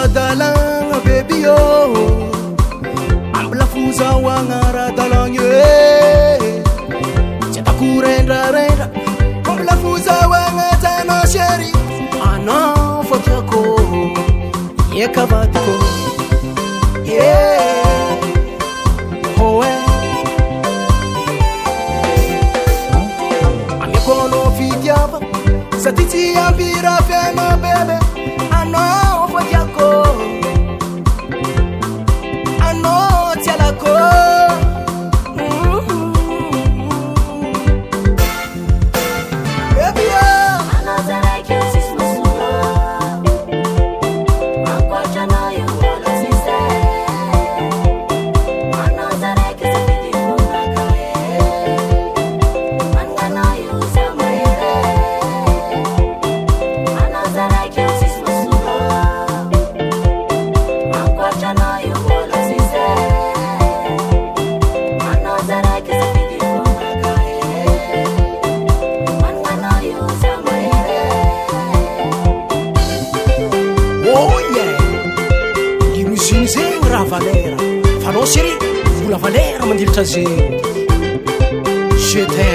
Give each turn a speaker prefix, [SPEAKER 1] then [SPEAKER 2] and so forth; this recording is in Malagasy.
[SPEAKER 1] aradalagna bebi ô amblafozahoagna aradalagna tsy atako rendrarendra amblafozahoagna tana chéri anao fa tiako ekavadiko oe amiako anao fitiava sady tsy ampira fiaina bebe anao fa tiako anao tsy alako baby
[SPEAKER 2] Anao zaraiky io sisy masola ankoatranao io olo sisy anao zaraiky safidy vonaka manganao io samahere anao zaraiky io sisy masola ankoatranao io olo sisy anao zaraiky safidy vonaka manganao io samahere
[SPEAKER 1] oh yeah limousine zegny raha valera fa anao chéri vola valera mandilitra zegny je t'aime